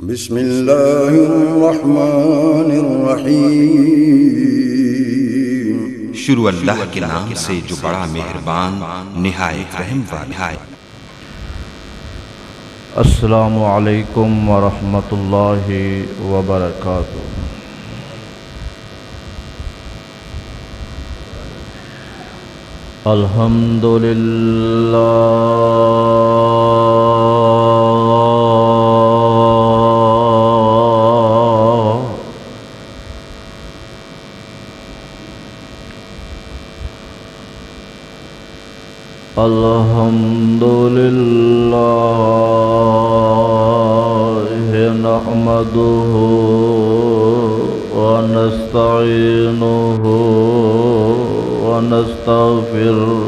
بسم اللہ الرحمن الرحیم۔ شروع اللہ کے نام سے جو بڑا مہربان نہایت رحم والا ہے۔ السلام علیکم ورحمۃ اللہ وبرکاتہ۔ الحمد للہ نحمده ونستعینه ونستغفره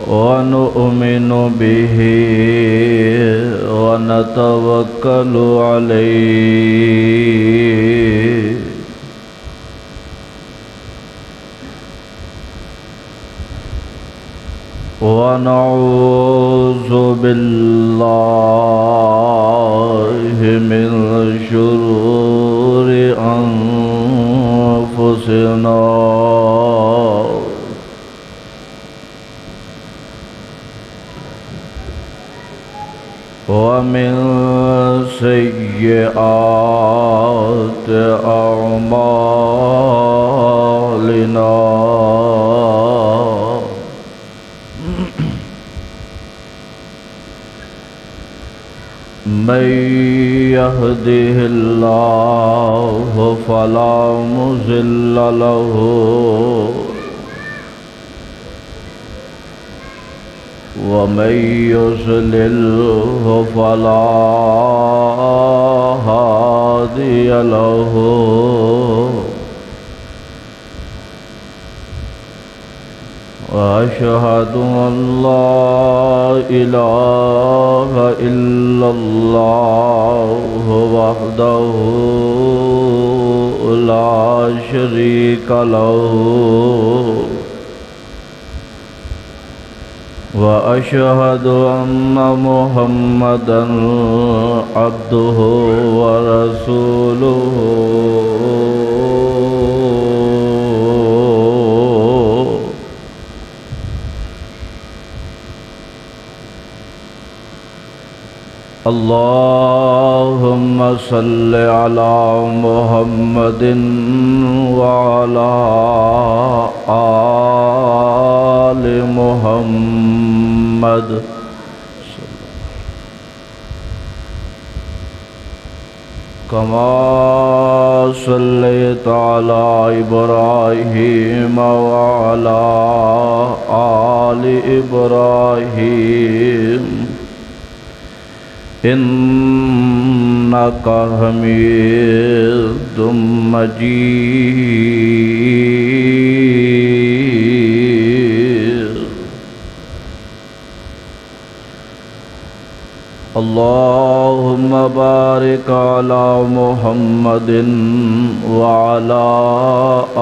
ونؤمن به ونتوکل علیہ ونعوذ باللہ من شرور انفسنا ومن سیئات اعمالنا من يهده الله فلا مضل له ومن يضلل فلا هادي له وأشهد أن لا إله إلا الله وحده لا شريك له وأشهد أن محمدًا عبده ورسوله اللهم صل على محمد وعلى آل محمد كما صليت على إبراهيم وعلى آل إبراهيم إنك حميد مجيد اللهم بارك على محمد وعلى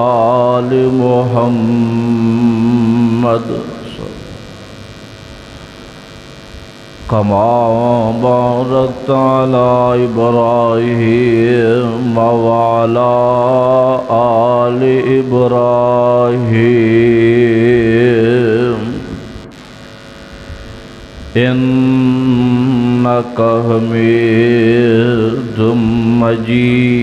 آل محمد كما باركت على إبراهيم وعلى آل إبراهيم إنك حميد مجيد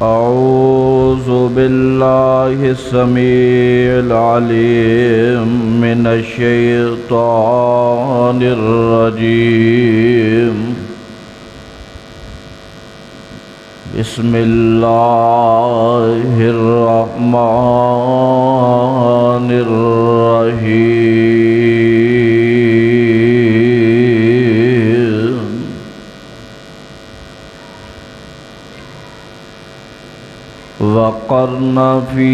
أعوذ بالله السميع العليم من الشيطان الرجيم بسم الله الرحمن الرحيم وقرن في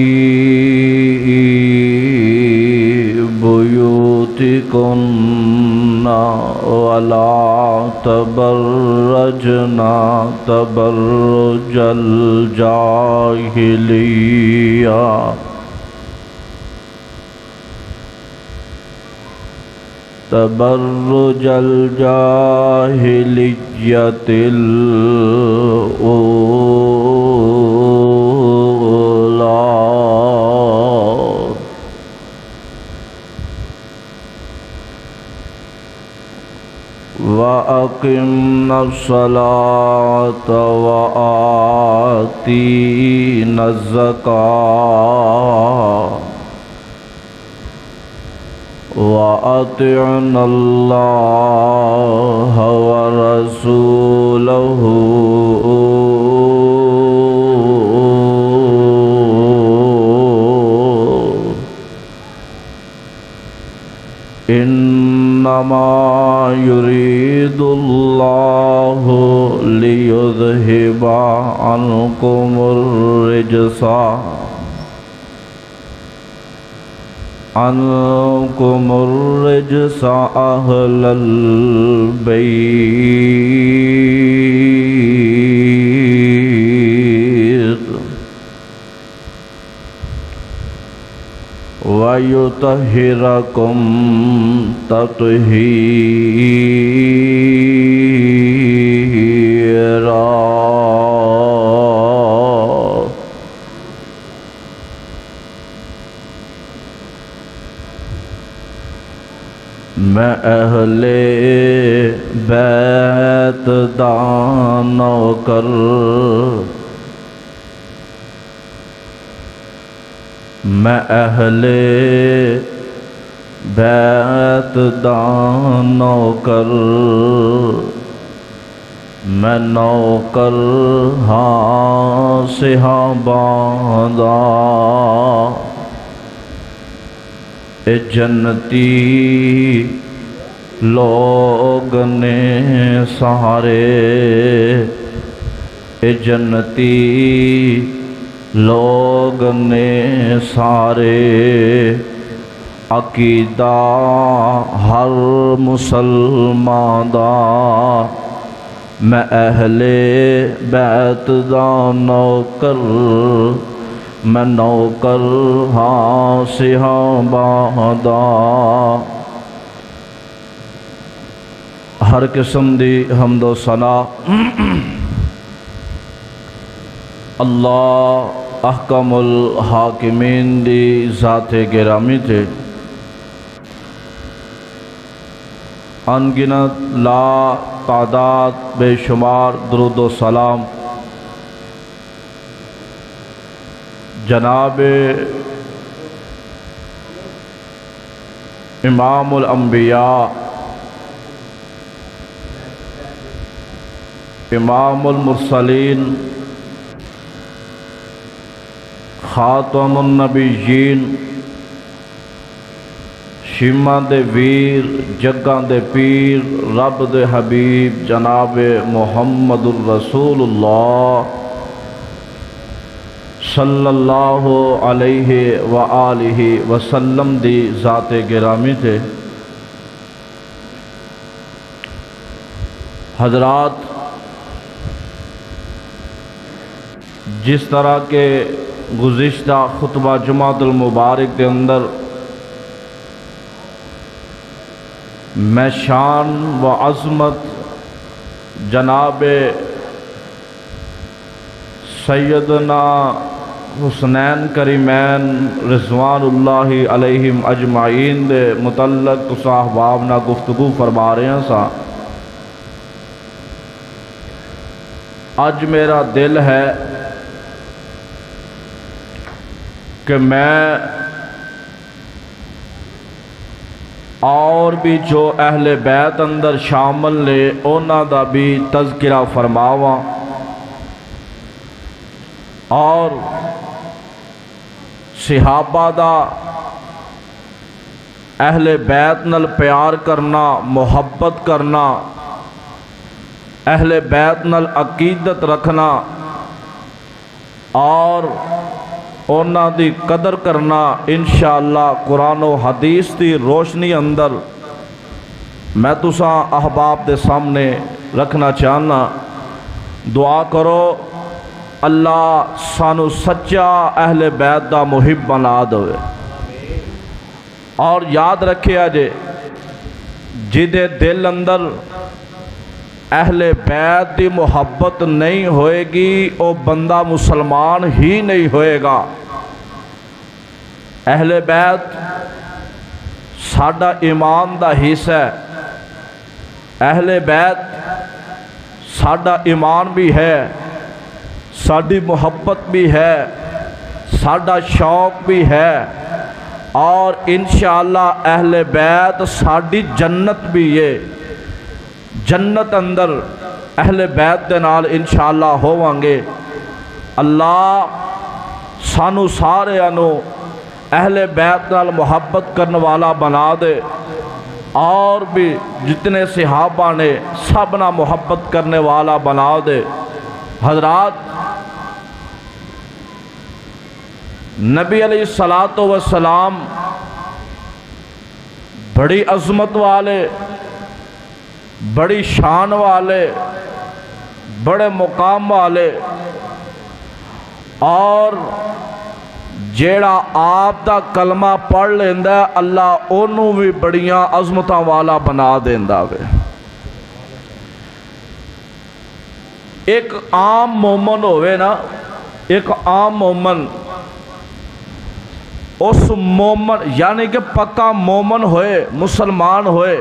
بيوتكن ولا تبرجن تبرج الجاهلية تبرج الجاهلية الأولى وأقمنا الصلاة وآتينا الزكاة وأطعنا الله ورسوله إنما يريد الله ليذهب عنكم الرجس أهل البيت ويطهركم تطهيرا میں اہل بیت دا نوکر میں اہل بیت دا نوکر میں نوکر ہاں صحابہ دا اے جنتی لوگ نے سارے اے جنتی لوگ نے سارے عقیدہ ہر مسلمان دا میں اہل بیت دا نوکر میں نوکر ہاں صحابہ دا ہر قسم دی حمد و ثنا اللہ احکم الحاکمین دی ذات گرامی تھے انگنت لا تعداد بے شمار درود و سلام جناب امام الانبیاء امام المرسلین خاتم النبیین شیمہ دے ویر جگاں دے پیر رب دے حبیب جناب محمد الرسول اللہ صلی اللہ علیہ وآلہ وسلم دی ذات گرامی تھے حضرات جس طرح کے گزشتہ خطبہ جمعۃ المبارک کے اندر میں شان و عظمت جناب سیدنا حسنین کریمین رضوان اللہ علیہم اجمعین دے متعلق صاحبابنا گفتگو فرما رہے ہیں سا آج میرا دل ہے کہ میں اور بھی جو اہل بیت اندر شامل نے اونا دا بھی تذکرہ فرماواں اور صحابہ دا اہل بیت نال پیار کرنا محبت کرنا اہل بیت نال عقیدت رکھنا اور اونا دی قدر کرنا انشاءاللہ قرآن و حدیث دی روشنی اندر میں تساں احباب دے سامنے رکھنا چاہنا. دعا کرو اللہ سانو سچا اہل بیت دا محب بنا دوے. اور یاد رکھے آجے جدے دل اندر اہل بیت دی محبت نہیں ہوئے گی او بندہ مسلمان ہی نہیں ہوئے گا. اہل بیت ساڈا ایمان دا حصہ ہے. اہل بیت ساڈا ایمان بھی ہے، ساڈی محبت بھی ہے، ساڈا شوق بھی ہے، اور انشاءاللہ اہل بیت ساڈی جنت بھی ہے. جنت اندر اہل بیت دے نال انشاءاللہ ہووانگے. اللہ سانو سارے انو اہل بیت نال محبت کرنے والا بنا دے، اور بھی جتنے صحابہ نے سبنا محبت کرنے والا بنا دے. حضرات، نبی علیہ السلام بڑی عظمت والے، بڑی شان والے، بڑے مقام والے، اور جیڑا آپ دا کلمہ پڑھ لیندہ ہے اللہ انہوں بھی بڑیاں عظمتاں والا بنا دیندہ وے. ایک عام مومن ہوئے نا، ایک عام مومن، اس مومن یعنی کہ پکا مومن ہوئے، مسلمان ہوئے،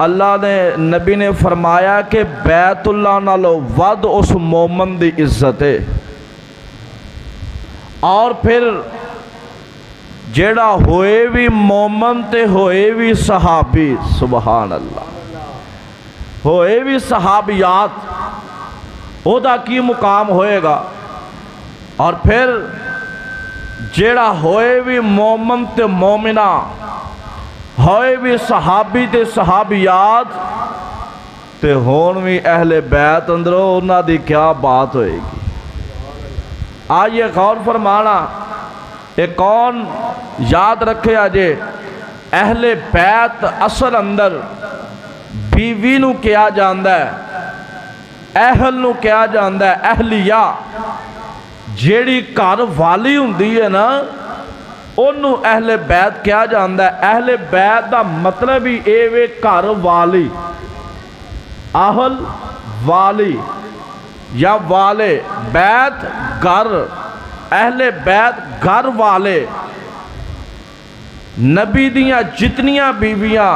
اللہ نے نبی نے فرمایا کہ بیت اللہ نالو ود اس مومن دی عزت ہے. اور پھر جیڑا ہوئے بھی مومن تے ہوئے بھی صحابی، سبحان اللہ، ہوئے بھی صحابیات، او دا کی مقام ہوئے گا. اور پھر جیڑا ہوئے بھی مومن تے مومنہ، ہوئے بھی صحابی تے صحابیات، تے ہون بھی اہل بیت اندرو انہاں دی کیا بات ہوئے گی. آئیے غور فرمانا، ایک کون یاد رکھے آجے اہل بیت اصل اندر بیوی نو کیا جاندہ ہے، اہل نو کیا جاندہ ہے، اہلیہ جیڑی کار والی ہوندی ہے نا انہوں اہل بیت کیا جاندہ ہے. اہل بیت دا مطلب ہی ایوے کار والی، اہل والی یا والے، بیت گھر، اہل بیت گھر والے. نبی دیاں جتنیاں بیویاں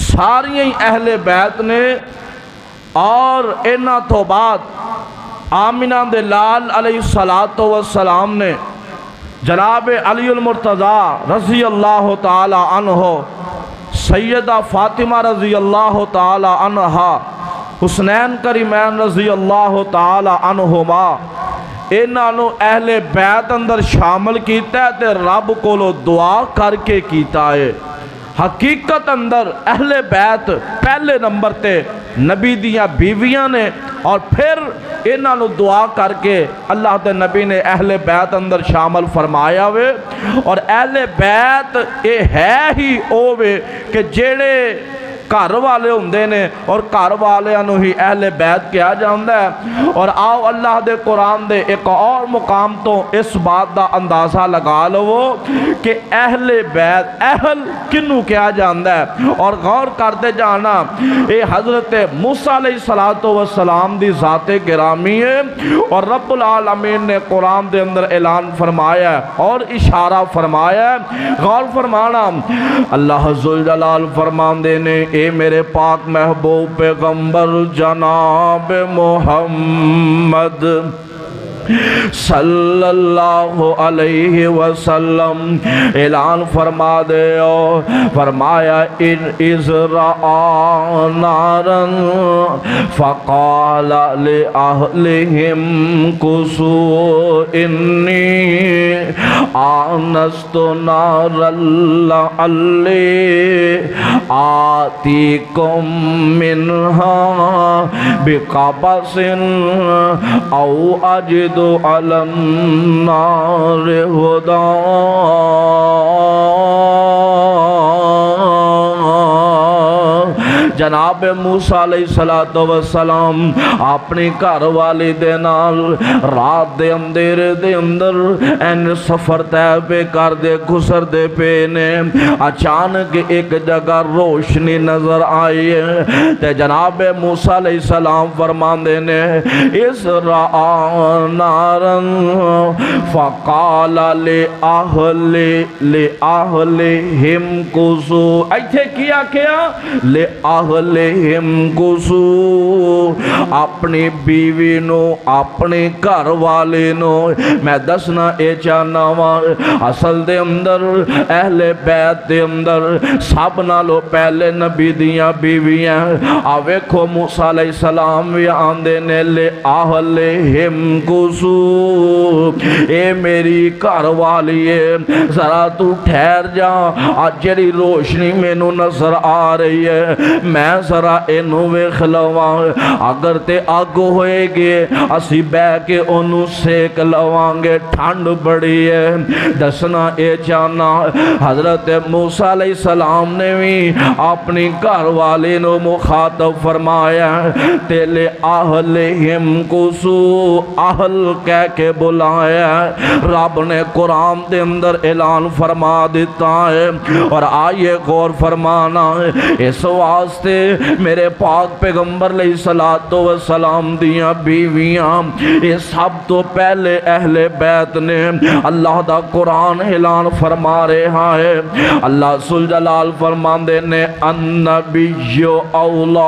ساریاں اہل بیت نے. اور انہاں تو بعد آمنہ دے لال علیہ السلام نے جناب علی المرتضی رضی اللہ تعالی عنہ، سیدہ فاطمہ رضی اللہ تعالی عنہ، حسنین کریمین رضی اللہ تعالی عنہما، انہوں اہل بیت اندر شامل کیتا ہے تے رب کو دعا کر کے کیتا ہے. حقیقت اندر اہل بیت پہلے نمبر تے نبی دیاں بیویاں نے، اور پھر انہوں دعا کر کے اللہ دے نبی نے اہل بیت اندر شامل فرمایا وے. اور اہل بیت اے ہے ہی اوے کہ جیڑے گھر والے ہوندے نے، اور گھر والے انہوں ہی اہل بیت کیا جاندہ ہے. اور آؤ اللہ دے قرآن دے ایک اور مقام تو اس بات دا اندازہ لگا لو کہ اہل بیت اہل کنوں کیا جاندہ ہے. اور غور کرتے جانا، اے حضرت موسیٰ علیہ السلام دی ذات گرامی ہے، اور رب العالمین نے قرآن دے اندر اعلان فرمایا ہے اور اشارہ فرمایا ہے. غور فرمانا، اللہ ذوالجلال فرمان دینے اے میرے پاک محبوب پیغمبر جناب محمد صلی اللہ علیہ وسلم اعلان فرما دے، فرمایا ان اذ رآ نارا فقال لأہلہم کسوا انی آنست نارا لعلی آتیکم منہا بقبس او اجد یجد علی النار ہدا جناب موسیٰ علیہ السلام اپنی گھر والی دے نال رات دے اندھیرے دے اندر این سفر طے پہ کر دے گزر دے پے نے اچانک ایک جگہ روشنی نظر آئی ہے تے جناب موسیٰ علیہ السلام فرماندے نے اس رآ نارن فقال لأہلہم کسو ایتھے کیا لأہلہم کسو اپنی بیوی نو اپنے گھر والے نو میں دسنا اے چاہنا وہاں اصل دے اندر اہل بیت دے اندر سب نالو پہلے نبی دیاں بیویاں آویکھو موسیٰ علیہ السلام بھی آندے نے لأہلہم کسو اے میری گھر والی ہے ذرا تو ٹھہر جا آج جڑی روشنی میں نو نظر آ رہی ہے میں ذرا انو ویکھ لواں اگر تے آگ ہوئے گے اسی بے کے انو سیک لواں گے ٹھنڈ بڑی ہے دسنا اے جانا حضرت موسیٰ علیہ السلام نے بھی اپنی گھر والے نو مخاطب فرمایا تے لأہلہم کسو اہل کہہ کے بلایا رب نے قرآن دے اندر اعلان فرما دیتا ہے اور آئیے غور فرمانا اس واسطے میرے پاک پیغمبر علیہ السلام دیاں بیویاں یہ سب تو پہلے اہل بیت نے اللہ دا قرآن اعلان فرما رہا ہے اللہ ذوالجلال فرماندے نے النبی اولا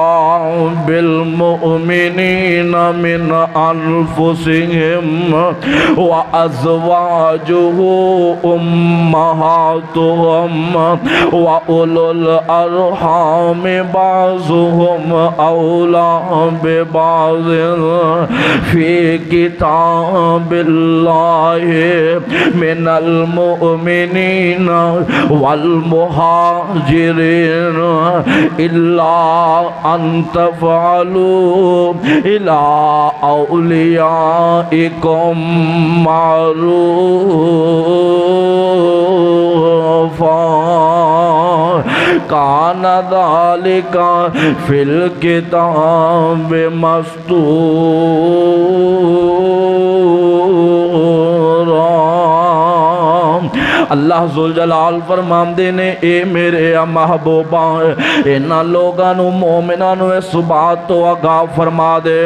بالمؤمنین من انفسہم وازواجہ امہاتہم وَأُولُو الْأَرْحَامِ بَعْضُهُمْ أَوْلَى بِبَعْضٍ فِي كِتَابِ اللَّهِ مِنَ الْمُؤْمِنِينَ وَالْمُهَاجِرِينَ إِلَّا أَن تَفْعَلُوا إِلَىٰ أَوْلِيَائِكُمْ مَعْرُوفًا کان ذالک فی الکتاب مستورا اللہ ذوالجلال فرماندے نے اے میرے محبوباں انہاں لوگاں نو مومناں نو اس بات تو آگاہ فرما دے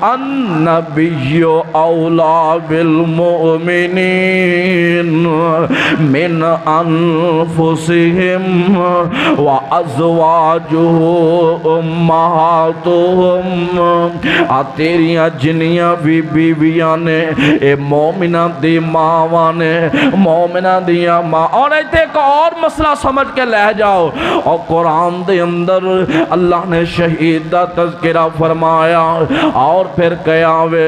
النبی اولا بالمؤمنین من انفسہم وازواجہ امہاتہم تیریاں جنیاں بھی بیویاں نے اے مومناں دی ماواں نے مومناں دیاں ماں اور ایتے ایک اور مسئلہ سمجھ کے لے جاؤ اور قرآن دے اندر اللہ نے شہید دا تذکرہ فرمایا اور پھر قیاوے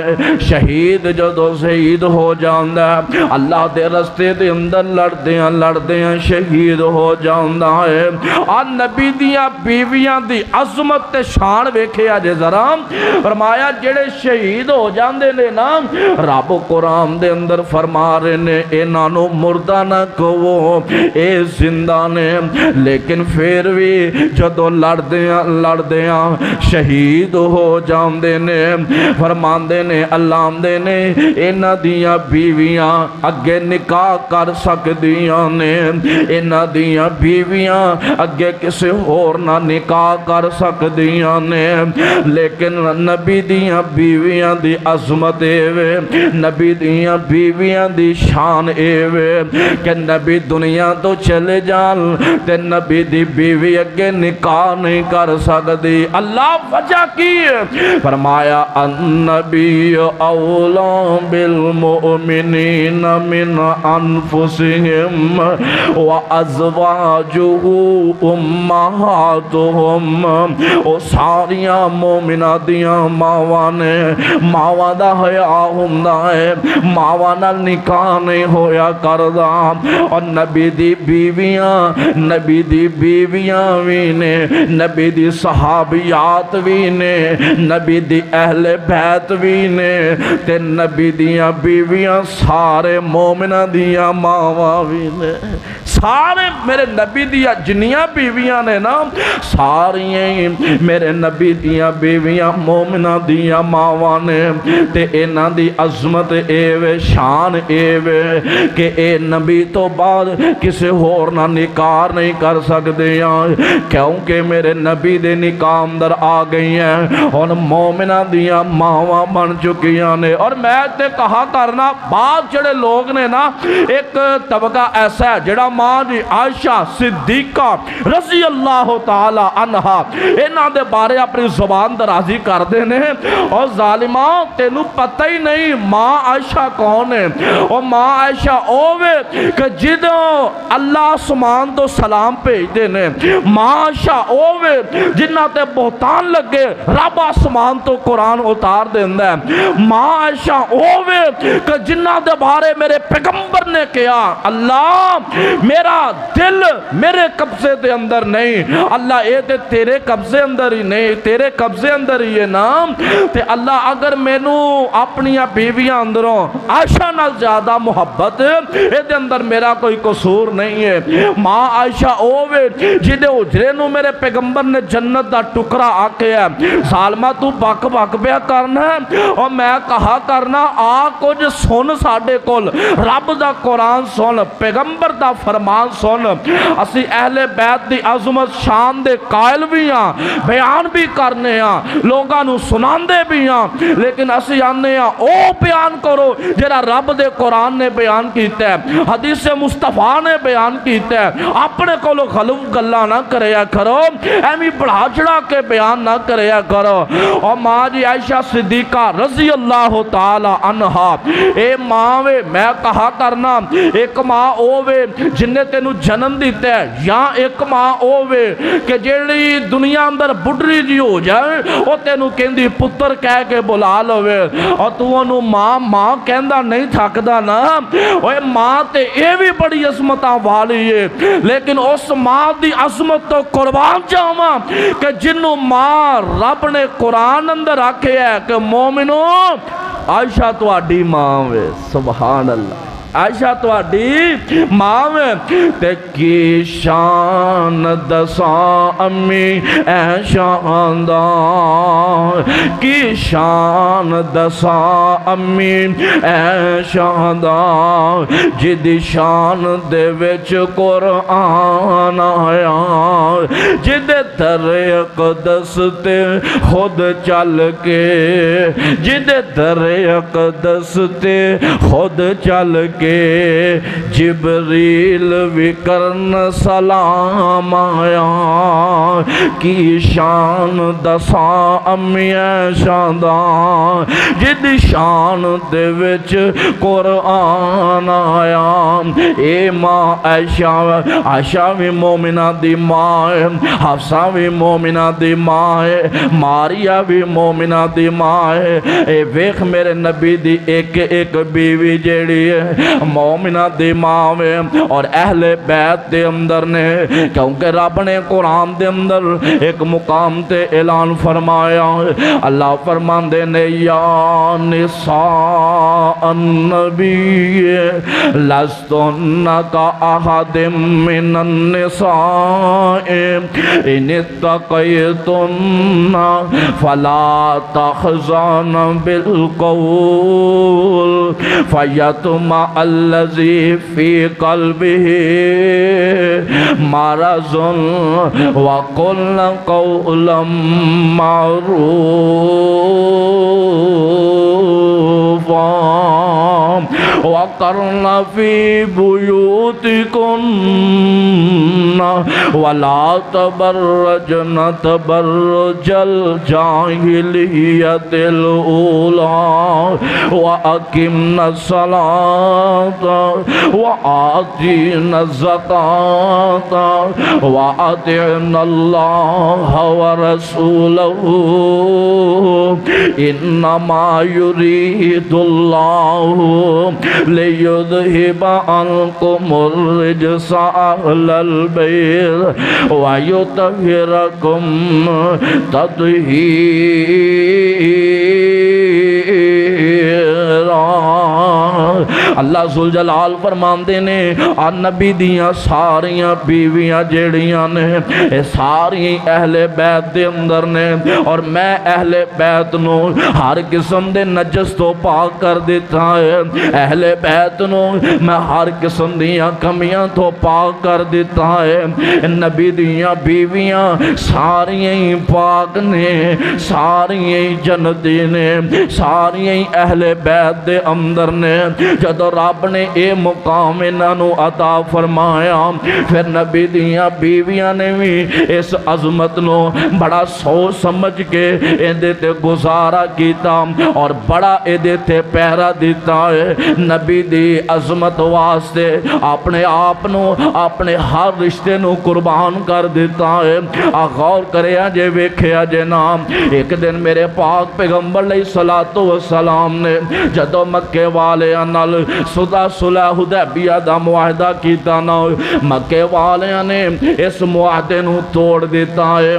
شہید جدو شہید ہو جاندہ ہے اللہ دے رستے دے اندر لڑدے ہیں شہید ہو جاندہ ہے اور نبی دیاں بیویاں دی عظمت تے شان ویکھے آجے ذرا فرمایا جڑے شہید ہو جاندے نے نا رب قرآن دے اندر فرما رہے نے اے نانو مردہ نہ کہو اے زندہ نے لیکن پھر بھی جدو لڑدیاں شہید ہو جاندے نے فرماندے نے اللہ دے نے انہ دیاں بیویاں اگے نکاح کر سکدیاں نے انہ دیاں بیویاں اگے کسی اور نہ نکاح کر سکدیاں نے لیکن نبی دیاں بیویاں دی عظمت ایوے نبی دیاں بیویاں دی شان ایوے کہ نبی دنیا تو چلے جان تے نبی دی بیوی اگے نکاح نہیں کر سکتی اللہ وجہ کی فرمایا النبی اولا بالمؤمنین من انفسہم وازواجہ امہاتہم او ساریاں مومنہ دیاں ماواں نے ماواں دا حیا ہوندا ہے ماواں نال نکاح نہیں ہویا کردا اور نبی دی بیویاں بھی نے، نبی دی صحابیات بھی نے، نبی دی اہل بیت بھی نے، تے نبی دیاں بیویاں سارے مومنہ دیاں ماواں بھی نے، سارے میرے نبی دیاں جنیاں بیویاں نے نا، ساری میرے نبی دیاں بیویاں مومنہ دیاں ماواں نے، تے اینا دی عظمت ایوے شان ایوے کہ اے نبی تو بعد کسے ہور نہ نکار نہیں کر سکتے ہیں، کیونکہ میرے نبی دے نکاح اندر آ گئی ہیں اور مومنہ دیاں ماواں بن چکیاں نے۔ اور میں تے کہا کرنا بعض جڑے لوگ نے نا، ایک طبقہ ایسا ہے جڑا ماں دی عائشہ صدیقہ رضی اللہ تعالی عنہا انہاں دے بارے اپنی زبان درازی کر دینے، اور ظالماں تینوں پتہ ہی نہیں ماں عائشہ کون ہے۔ اور ماں عائشہ اوے کہ جدوں اللہ آسمان تو سلام بھیج دینے، ماں عائشہ اوے جنہ تے بہتان لگے رب آسمان تو قرآن اتار دیندہ ہے، ماں عائشہ اوے کہ جنہ دے بارے میرے پیغمبر نے کیا اللہ میرا دل میرے قبضے دے اندر نہیں، اللہ اے تے تیرے قبضے اندر ہی نہیں، تیرے قبضے اندر ہی ہے نام، تے اللہ اگر مینوں اپنی بیویاں اندروں عائشہ نال زیادہ محبت اے دے اندر میرا کوئی قصور نہیں ہے۔ ماں عائشہ اوے جدے اجرے نو میرے پیغمبر نے جنت دا ٹکرا آکے ہے، ظالمہ تو بک بک بیا کرنا ہے، اور میں کہا کرنا آ کچھ سن ساڑے کول، رب دا قرآن سن، پیغمبر دا فرمان سن، اسی اہل بیت دی عظمت شان دے قائل بھی ہاں، بیان بھی کرنے ہاں، لوگاں نو سناندے بھی ہاں، لیکن اسی آنے ہاں او بیان کرو جرا رب دے قرآن نے بیان کیتا ہے، حدیث مصطفیٰ نے بیان کیتا ہے، اپنے کولو غلط گلاں نہ کریا کرو، ایمی بڑھا چڑھا کے بیان نہ کریا کرو۔ اور ماں جی عائشہ صدیقہ رضی اللہ تعالی عنہا اے ماں وے میں کہا کرنا ایک ماں اوے جن نے تینوں جنم دیتا ہے، یا ایک ماں اوے کہ جیڑی دنیا اندر بڑھری جی ہو جائے وہ تینوں کہندی پتر کہہ کے بلا لوے، اور تو انہوں ماں کہندہ نہیں تھکدا نا، اوے ماں تے اے بھی بڑی عظمتاں والی ہے، لیکن اس ماں دی عظمت تو قربان جاواں کہ جنوں ماں رب نے قرآن اندر رکھے ہے کہ مومنو عائشہ تو آڈی ماں وے، سبحان اللہ، عائشہ تو آڈی ماں میں تے کی شان دساں امی اے شاندار، کی شان دساں امی اے شاندار، جدی شان دے وچ قرآن آیا، جدے در اقدس تے خود چل کے، جدے در اقدس تے خود چل کے جبریل وکرن سلام آیا، کی شان دساں امی شاندار، جد شان دے وچ قرآن آیا۔ اے ماں عائشہ بھی مومنہ دی ماں ہے، حفصہ بھی مومنہ دی ماں ہے، ماریا بھی مومنہ دی ماں ہے، اے ویکھ میرے نبی دی ایک ایک بیوی جیڑی ہے مومنہ دی ماں میں، اور اہل بیت دے اندر نے، کیونکہ رب نے قرآن دے اندر ایک مقام تے اعلان فرمایا، اللہ فرمان دے نے یا نساء النبی لستن کا احد من النساء ان اتقیتن فلا تخزن بالقول فیتمع الذی فی قلبه مرض وقلن قولا معروفا وقرن فی بیوتکن ولا تبرجن تبرج الجاہلیت الاولی وَأَقِمْنَا الصَّلَاةَ وَآتِينَا الزَّكَاةَ وَأَطِعْنَا اللَّهَ وَرَسُولَهُ إِنَّمَا يُرِيدُ اللَّهُ لِيُذْهِبَ عَنْكُمُ الرِّجْسَ أَهْلَ الْبَيْتِ وَيُطَهِّرَكُمْ تَطْهِيرًا۔ اللہ ذوالجلال فرماندے نے آ نبی دیاں ساریاں بیویاں جیڑیاں نے اے ساری اہل بیت دے اندر نے، اور میں اہل بیت نو ہر قسم دے نجس تو پاک کر دیتا ہے، اہل بیت نو میں ہر قسم دیاں کمیاں تو پاک کر دیتا ہے۔ نبی دیاں بیویاں ساریاں پاک نے، ساریاں جنتی نے، ساریاں اہل بیت دے اندر نے۔ جدو رب نے اے مقام انہوں عطا فرمایا، پھر نبی دیاں بیویاں نے بھی اس عظمت نو بڑا سوچ سمجھ کے اندے تے گزارا کیتا اور بڑا اندے تے پہرا دیتا ہے۔ نبی دی عظمت واسطے اپنے آپ نو اپنے ہر رشتے نو قربان کر دیتا ہے۔ غور کرے جے ویکھیا جے نام، ایک دن میرے پاک پیغمبر علیہ السلام نے جدو مکے والے نال صلح حدیبیہ دا معاہدہ کیتا نا، مکے والے نے اس معاہدے نو توڑ دیتا ہے،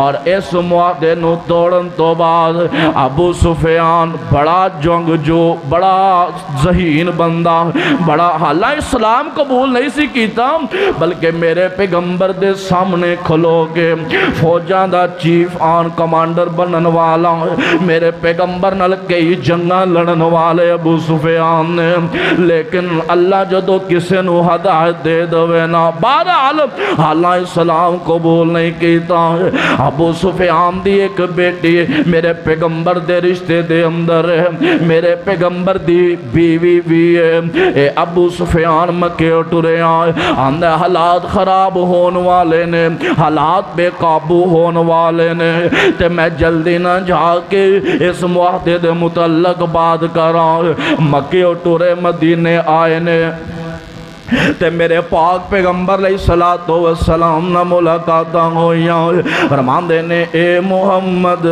اور اس معاہدے نو توڑن تو بعد ابو سفیان بڑا جنگجو، بڑا ذہین بندہ، بڑا حالہ اسلام قبول نہیں سی کیتا، بلکہ میرے پیغمبر دے سامنے کھلو کے فوجاں دا چیف آن کمانڈر بنن والا، میرے پیغمبر نال کئی جنگاں لڑن والے ابو سفیان نے، لیکن اللہ جدو کسے نو ہدایت دے دوے نا، بہرحال حالہ اسلام قبول نہیں کیتا۔ ابو سفیان دی ایک بیٹی میرے پیغمبر دے رشتے دے اندر ہے، میرے پیغمبر دی بیوی بھی ہے۔ اے ابو سفیان مکے ٹرے آئے، آندھے حالات خراب ہون والے نے، حالات بے قابو ہون والے نے، تے میں جلدی نہ جا کے اس معاہدے دے متعلق بات کراں۔ مکے ٹرے مدینے آئے نے، تے میرے پاک پیغمبر علیہ السلام نہ ملاقاتاں ہویاں، فرماندے نے اے محمد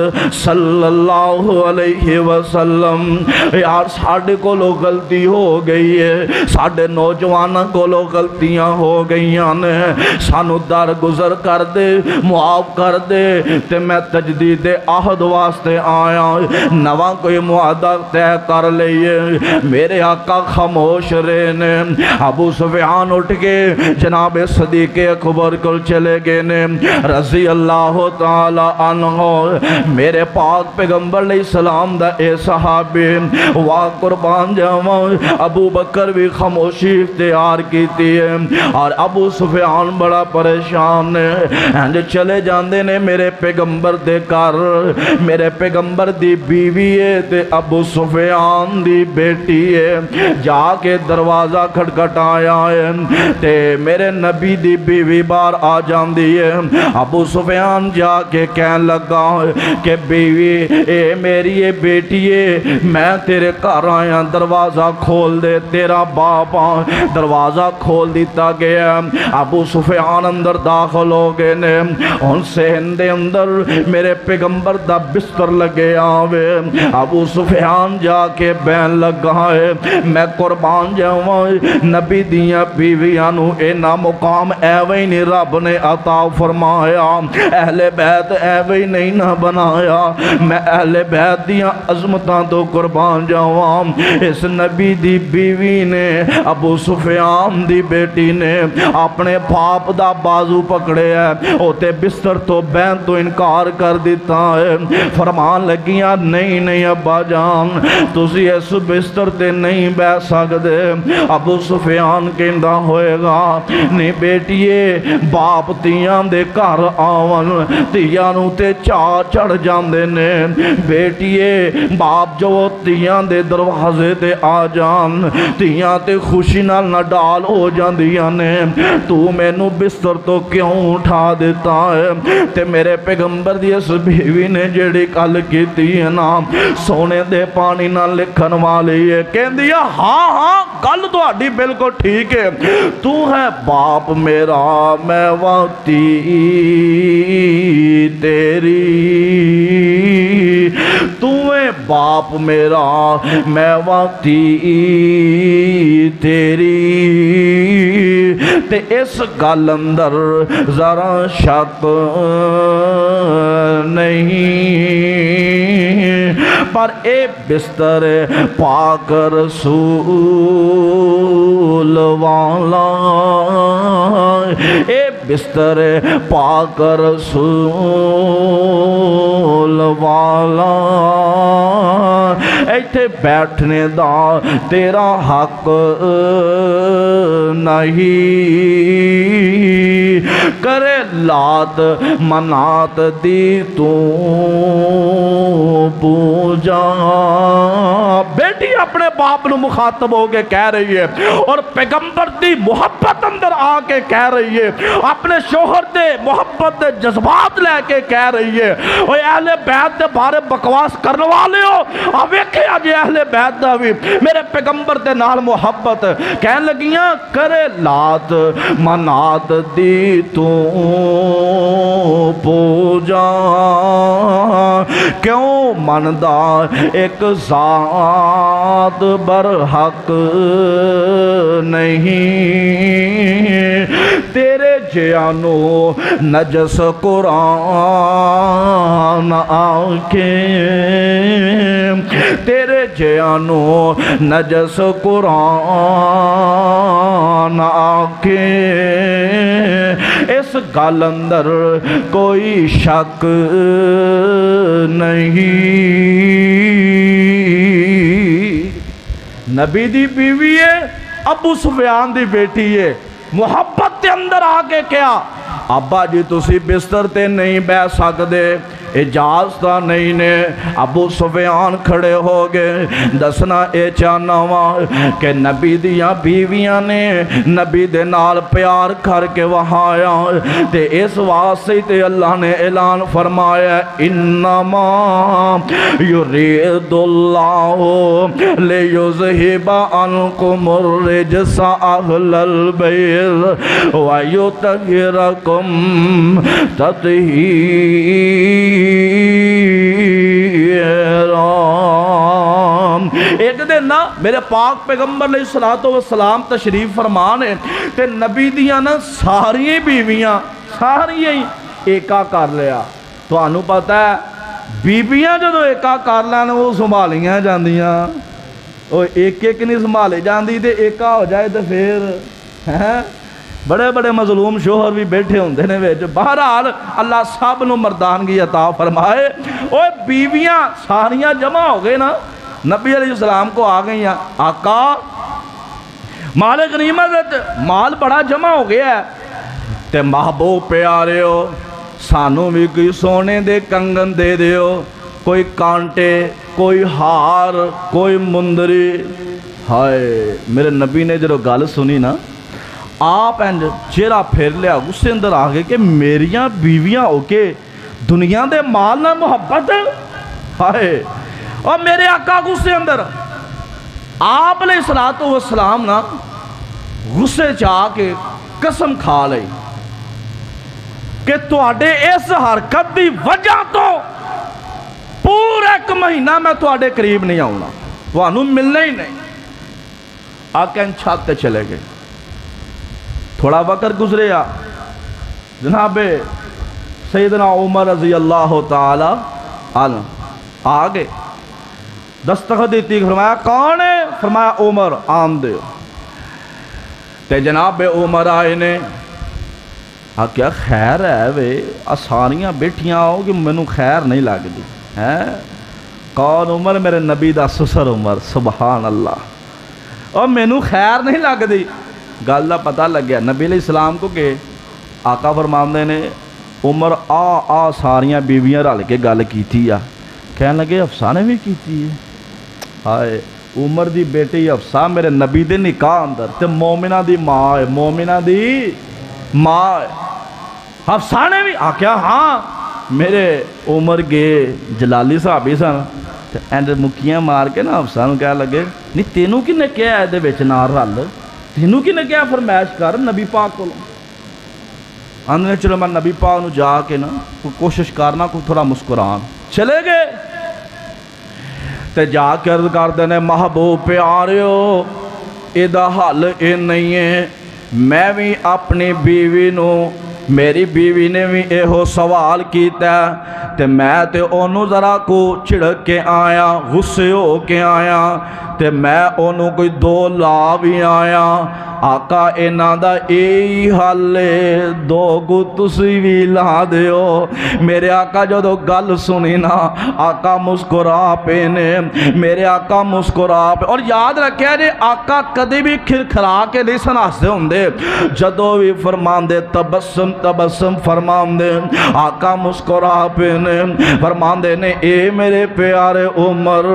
صلی اللہ علیہ وسلم، یار ساڑھے کو لو غلطی ہو گئی ہے، ساڑھے نوجوانہ کو لو غلطیاں ہو گئیاں نے، سانو در گزر کر دے، معاف کر دے، تے میں تجدید عہد واسطے آیا، نواں کوئی معاہدہ طے کر لئیے۔ میرے آقا خاموش رہے نے۔ ابو سفیان اٹھ کے جناب صدیق اکبر کو چلے گئے نے رضی اللہ تعالی عنہ۔ میرے پاک پیغمبر علیہ السلام دا اے صحابی واہ قربان جاواں، ابو بکر بھی خاموشی اختیار کیتی ہے، اور ابو سفیان بڑا پریشان ہے۔ چلے جاندے نے میرے پیغمبر دے کر، میرے پیغمبر دی بیوی ہے تے ابو سفیان دی بیٹی ہے، جا کے دروازہ کھٹکھٹایا ہے تے میرے نبی دی بیوی بار آ جاندی ہے۔ ابو سفیان جا کے کہن لگا کہ بیوی اے میری یہ بیٹی ہے، میں تیرے گھر آیا، دروازہ کھول دے، تیرا باپ دروازہ کھول دیتا گیا۔ ابو سفیان اندر داخل ہو گئے نے، ان سے ہندے اندر میرے پیغمبر دا بستر لگے آوے۔ ابو سفیان جا کے بین لگا ہے، میں قربان جاواں نبی دیاں بیویانو اینا مقام ایوے نہیں رب نے عطا فرمایا، اہل بیت ایوے نہیں نہ بنایا۔ میں اہل بیت دیاں عظمتاں تو قربان جاواں، اس نبی دی بیوی نے، ابو سفیان دی بیٹی نے اپنے باپ دا بازو پکڑے ہے، ہوتے بستر تو بین تو انکار کر دیتا ہے۔ فرمان لگیاں نہیں نہیں ابا جان، تسی اس بستر تے نہیں بیٹھ سکدے۔ ابو سفیان کہندا ہوئے گا نہیں بیٹیے، باپ تیاں دے گھر آون تیاں نو تے چاہ چڑھ جاندے نے، بیٹیے باپ جو تیاں دے دروازے تے آ جان تیاں تے خوشی نال نہ ڈال ہو جاندیاں نے، تو میں نو بستر تو کیوں اٹھا دیتا ہے؟ تے میرے پیغمبر دی اس بیوی نے جیڑی کل کیتی ہے نا، سونے دے پانی نہ لکھن والی ہے، کہن دیا ہاں ہاں کل تو آڈی بالکل ٹھیک ہے، تو ہے باپ میرا، میں وقتی تیری تُویں باپ میرا میں واتی تیری تے اس گل اندر ذرا شک نہیں پر اے بستر پاک رسول والا اے بستر پاک رسول والا ایتھے بیٹھنے دا تیرا حق نہیں کرے لات منات دی تو پوجا بیٹی اپنے باپ نو مخاطب ہو کے کہہ رہی ہے اور پیغمبر دی محبت اندر آ کے کہہ رہی ہے اپنے شوہر دے محبت دے جذبات لے کے کہہ رہی ہے اوہ اہل بیت دے بارے بکواس کرنے والے ہو اب ویکھے آج اہل بیت دا بھی میرے پیغمبر دے نال محبت کہنے لگیاں کرے لات منات دی تو پوجا کیوں مندہ ایک ذات برحق نہیں تیرے جانو نجس قرآن آکے تیرے جانو نجس قرآن آکے اس گل اندر کوئی شک نہیں نبی دی بیوی ہے ابو سفیان دی بیٹی ہے محبت کے اندر آگے کیا ابا جی تسی بستر تے نہیں بیٹھ سکدے اجازت نہیں نے ابو سفیان کھڑے ہو گئے دسنا اے چاہنا ہوا کہ نبی دیاں بیویاں نے نبی دے نال پیار کر کے وہاں آیا تے اس واسطے تے اللہ نے اعلان فرمایا انما یرید اللہ لیذہب عنکم الرجس اہل البیت ویطہرکم تطہیرا ایک دن نا میرے پاک پیغمبر علیہ السلام تشریف فرمانے تے نبی دیاں نا ساری بیویاں ساری ایکا کر لیا تو آنو پتہ ہے بیویاں جو ایکا کر لینا وہ سنبھالیاں جاندیاں وہ ایک نہیں سنبھالے جاندی تے ایکا ہو جائے تو پھر بڑے بڑے مظلوم شوہر بھی بیٹھے ہوندے نے ویچ بہرحال اللہ سب نو مردانگی عطا فرمائے اوہ بیویاں ساریاں جمع ہو گئے نا نبی علیہ السلام کو آ گئی ہیں آقا مال غنیمت مال بڑا جمع ہو گیا ہے تے محبوب پیارے ہو سانوں بھی کوئی سونے دے کنگن دے دیو کوئی کانٹے کوئی ہار کوئی مندری ہائے میرے نبی نے جو گل سنی نا آپ چہرہ پھیر لیا اس سے اندر آگے کہ میریاں بیویاں ہو کے دنیا دے مال نہ محبت ہائے اور میرے آقا غصے اندر آپ علیہ السلام نا غصے چاہ کے قسم کھا لئی کہ تواڈے اس حرکت دی وجہ تو پورا ایک مہینہ میں تواڈے قریب نہیں آؤں تانوں ملنا ہی نہیں آقا ان چھت تے چلے گئے تھوڑا وقت گزرے جناب سیدنا عمر رضی اللہ تعالی عنہ آگے دستخط دیتی فرمایا کون ہے فرمایا عمر آمدے تے جناب عمر آئے نے کیا خیر ہے وے ساریاں بیٹھیاں ہو کہ میں نو خیر نہیں لگ دی کون عمر میرے نبی دا سسر عمر سبحان اللہ اور میں نو خیر نہیں لگ دی گل دا پتہ لگ گیا نبی علیہ السلام کو کہ آقا فرماندے نے عمر ساریاں بیویاں رل کے گل کیتی کہنے لگے حفصہ نے بھی کیتی ہے ہائے عمر دی بیٹی حفصہ میرے نبی دے نکاح اندر تے مومنہ دی ماں ہے مومنہ دی ماں ہے حفصہ نے بھی آکیا ہاں میرے عمر گے جلالی صحابی سن اینڈ مکیاں مار کے نا حفصہ نو کہہ لگے نہیں تینوں کی نے کیا ہے دے بیچ نار رل تینوں کی نے کیا فرمائش کر نبی پاک کو آندھنے چلو میں نبی پاک نو جا کے نا کوئی کوشش کرنا کوئی تھوڑا مسکران چلے گئے تے جا کے عرض کردے نے محبوب پیاریو ایدہ حل اے نہیں ہے میں بھی اپنی بیوی نو میری بیوی نے بھی ایہو سوال کیتا ہے تے میں تے اونوں ذرا کو چھڑک کے آیا غصے ہو کے آیا تے میں اونوں کوئی دو لا بھی آیا آقا انہاں دا اے حال دو گو تسی بھی لا دیو میرے آقا جدو گل سنی نا آقا مسکرا پے نے میرے آقا مسکرا پے اور یاد رکھے جی آقا کدی بھی کھرکھرا کے نہیں سناستے ہوندے جدو بھی فرماندے تبسم تبسم فرماندے آقا مسکرا پے نے فرماندے نے اے میرے پیارے عمر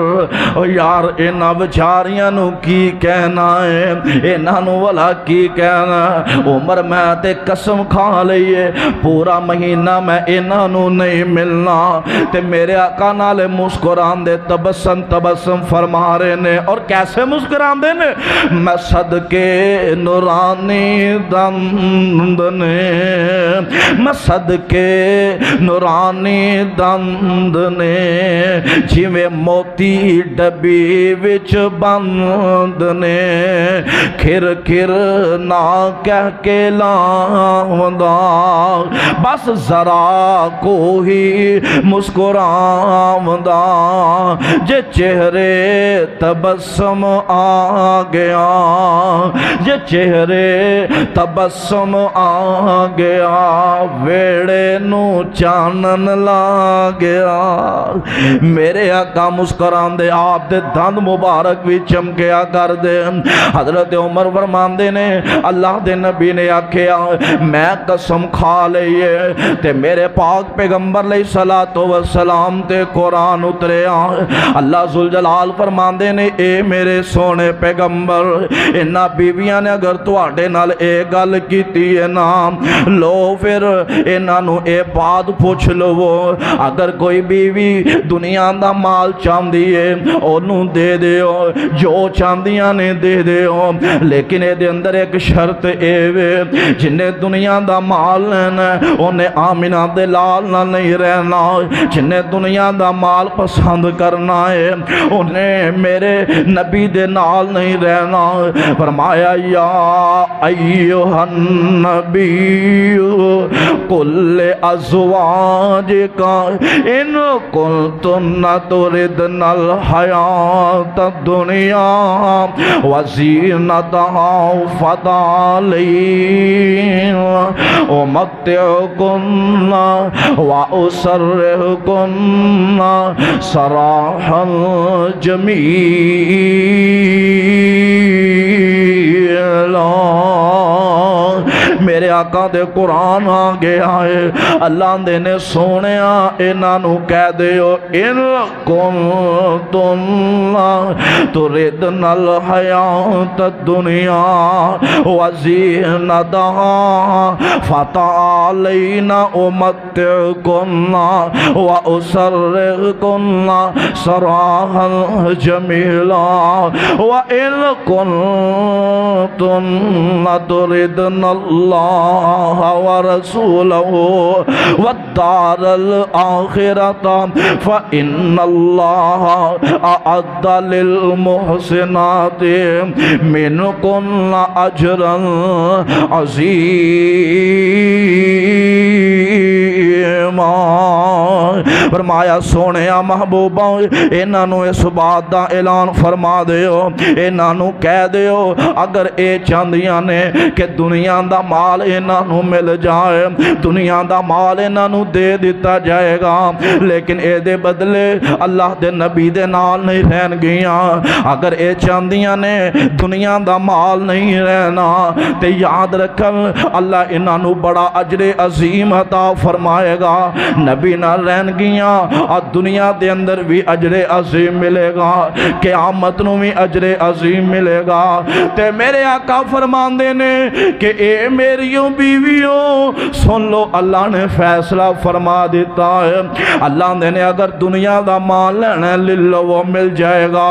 یار انہاں بچاریاں نو کی کہنا ہے انہاں نو والا کی کہنا عمر میں تے قسم کھا لئیے پورا مہینہ میں انہاں نو نہیں ملنا تے میرے آقا نالے مسکران دے تبسم تبسم فرما رہے نے اور کیسے مسکران دے نے میں صدقے نورانی دند نے میں صدقے نورانی دند نے جویں موتی ڈبی وچ بند نے کھر کھر نہ کہہ کے لاؤندا بس ذرا کو ہی مسکراؤندا جے چہرے تبسم آ گیا جے چہرے تبسم آ گیا ویڑے نو چانن لا گیا میرے آقا مسکران دے آپ دے دند مبارک بھی چمکیا کر دے حضرت عمر فرماندے نے اللہ دے نبی نے آکھیا میں قسم کھا لئیے تے میرے پاک پیغمبر علیہ السلام تے قرآن اتریا اللہ ذوالجلال فرماندے نے اے میرے سونے پیغمبر انہاں بیویاں نے اگر تواڈے نال اے گل کیتی ہے نا لو پھر انہاں نو اے بات پوچھ لو اگر کوئی بیوی دنیا دا مال چاندی ہے انہوں دے دیو جو چاندیاں نے دے دیو لیکن اے دے اندر ایک شرط اے وے جنہیں دنیا دا مال لینا انہیں آمینہ دے لال نہ نہیں رہنا جنہیں دنیا دا مال پسند کرنا ہے انہیں میرے نبی دے نال نہیں رہنا فرمایا یا ایوہ النبی کل ازواج کا ان کنتن تردن الحیات الدنیا وزینتہا فتعالین امتعکن واسرحکن سراحا جمیلا میرے آقا دے قرآن آگے آئے اللہ دے نے سونیا انہوں کہہ دیو ان کنتم تردن الحیات الدنیا وزینتہا فتعالین امتعکن واسرحکن سراحا جمیلا وَإِن كُنتُنَّ تُرِدْنَ اللَّهَ وَرَسُولَهُ وَالدَّارَ الْآخِرَةَ فَإِنَّ اللَّهَ أَعَدَّ لِلْمُحْسِنَاتِ مِنْكُنَّ أَجْرًا عَظِيمًا فرمایا سونیا محبوبہ انہوں اس بات دا اعلان فرما دیو انہوں کہہ دیو اگر اے چاندیاں نے کہ دنیا دا مال انہوں مل جائے دنیا دا مال انہوں دے دیتا جائے گا لیکن اے دے بدلے اللہ دے نبی دے نال نہیں رہن گیاں اگر اے چاندیاں نے دنیا دا مال نہیں رہنا تے یاد رکھن اللہ انہوں بڑا اجر عظیم عطا فرمائے گا نبی نہ رہن گیاں اور دنیا دے اندر بھی اجر عظیم ملے گا قیامت نو بھی اجر عظیم ملے گا تے میرے آقا فرمان دینے کہ اے میریوں بیویوں سن لو اللہ نے فیصلہ فرما دیتا ہے اللہ نے اگر دنیا دا مال لینا للو وہ مل جائے گا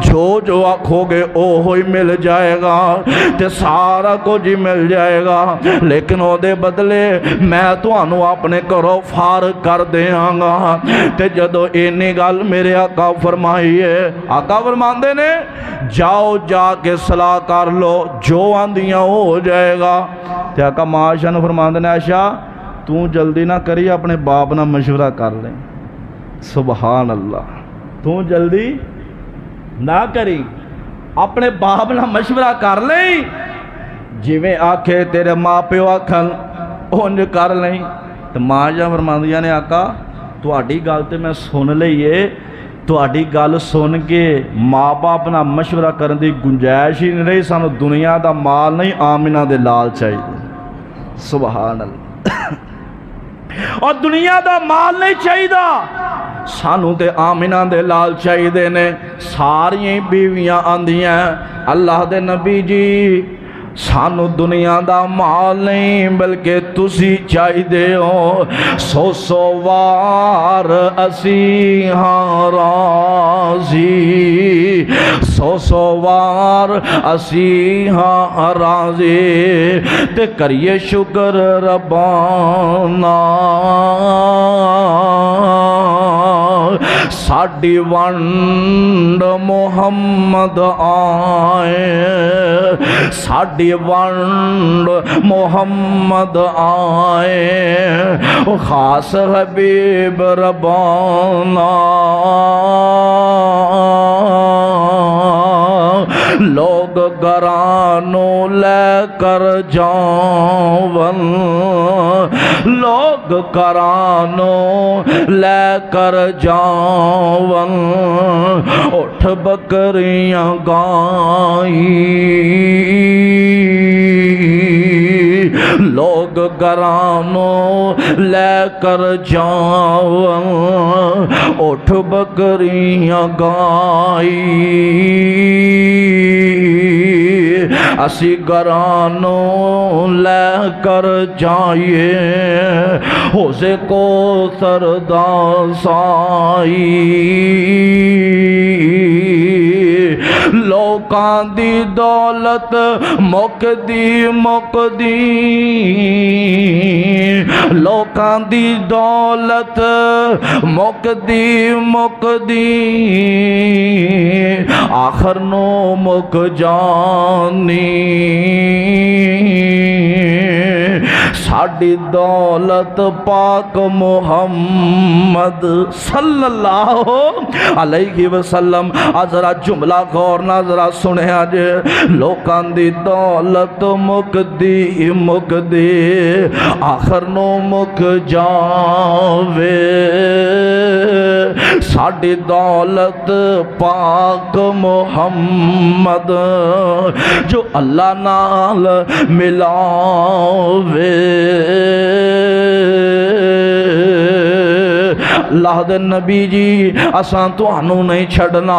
جو آنکھو گے او ہوئی مل جائے گا تے سارا کو جی مل جائے گا لیکن او دے بدلے میں تو آنو اپنے گھروں فارغ کر دیاں گا۔ تے جدو اینی گل میرے آقا فرمائی ہے، آقا فرماندے نے جاؤ جا کے صلاح کر لو، جو آندیاں ہو جائے گا۔ تے آقا ماں عائشہ نے فرماندے نے عائشہ تو جلدی نہ کری، اپنے باپ نہ مشورہ کر لیں۔ سبحان اللہ، تو جلدی نہ کری، اپنے باپ نہ مشورہ کر لیں، جی میں آکھے تیرے ماں پیو آکھن اونج کر لیں۔ تو ماں جا فرماندیاں نے آقا تہاڈی گل تے میں سن لئیے، تہاڈی گل سن کے ماں باپ نہ مشورہ کرن دی گنجائش ہی نہیں رہی، سانو دنیا دا مال نہیں آمنہ دے لال چاہیے۔ سبحان اللہ، اور دنیا دا مال نہیں چاہیے دا، سانو تے آمنہ دے لال چاہیے دے نے۔ ساری بیویاں آندیاں اللہ دے نبی جی سانو دنیا دا مال نہیں بلکہ تسی چاہی دے ہو، سو وار اسی ہاں راضی، سو وار اسی ہاں راضی، تے کریے شکر ربانا ساڑی ونڈ محمد آئے، ساڑی ونڈ محمد آئے، خاص حبیب ربانا لوگ گرانوں لے کر جاون، لوگ گرانوں لے کر جاون، اٹھ بکریاں گائی، لوگ گرانوں لے کر جاون، اٹھ بکریاں گائی، اسی گرانوں لے کر جائیے، حوضے کو سردا سائی، لوکاں دی دولت مک دی مک دی، لوکاں دی دولت مک دی مک دی، آخر نو مک جانی، ساڑی دولت پاک محمد صلی اللہ علیہ وسلم۔ ذرا جملہ غور نہ ذرا سنے آج، لوکان دی دولت مک دی آخر نو مک جاوے، ساڑی دولت پاک محمد جو اللہ نال ملاوے، اللہ دے نبی جی اساں تو انہوں نہیں چھڑنا،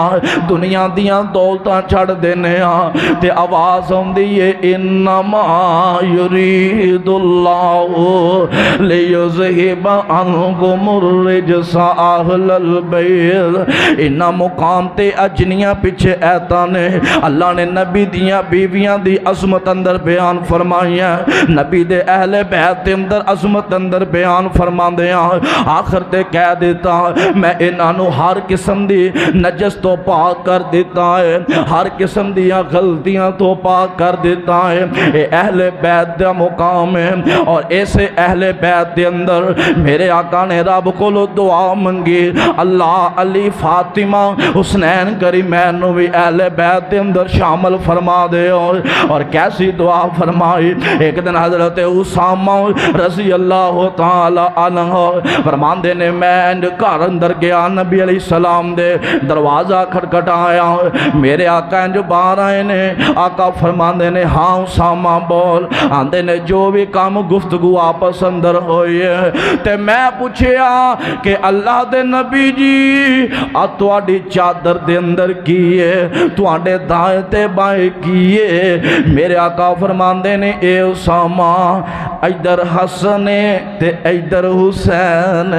دنیا دیاں دولتاں چھڑ دینے ہاں، تے آواز ہم دیئے انما یرید اللہ لیذہب عنکم الرجس اہل البیت۔ انہا مقام تے اجنیاں پیچھے ایتا نے اللہ نے نبی دیاں بیویاں دی عظمت اندر بیان فرمائیاں، نبی دے اہل بیت اندر عظمت اندر بیان فرما دیاں، آخر تے کہہ دیتا میں انہوں ہر قسم دی نجس تو پاک کر دیتا ہے، ہر قسم دیاں غلطیاں تو پاک کر دیتا ہے۔ اے اہل بیت دا مقام ہے، اور ایسے اہل بیت دے اندر میرے آقا نے رب کو دعا منگی، اللہ علی فاطمہ حسنین کریمین نو بھی اہل بیت دے اندر شامل فرما دے، اور کیسی دعا فرمائی۔ ایک دن حضرت اسامہ رضی اللہ تعالی عنہ فرمان دے نے میں گھر اندر گیا، نبی علیہ السلام دے دروازہ کھٹکھٹایا، میرے آقا جو باہر آئے نے، آقا فرماندے نے ہاں اسامہ بول، آندے نے جو بھی کام گفتگو آپس اندر ہوئی ہے، تے میں پوچھیا کہ اللہ دے نبی جی تواڈی چادر دے اندر کیے، تواڈے دائیں تے بائیں کیے، میرے آقا فرماندے نے اے اسامہ ادھر حسن تے ادھر حسین،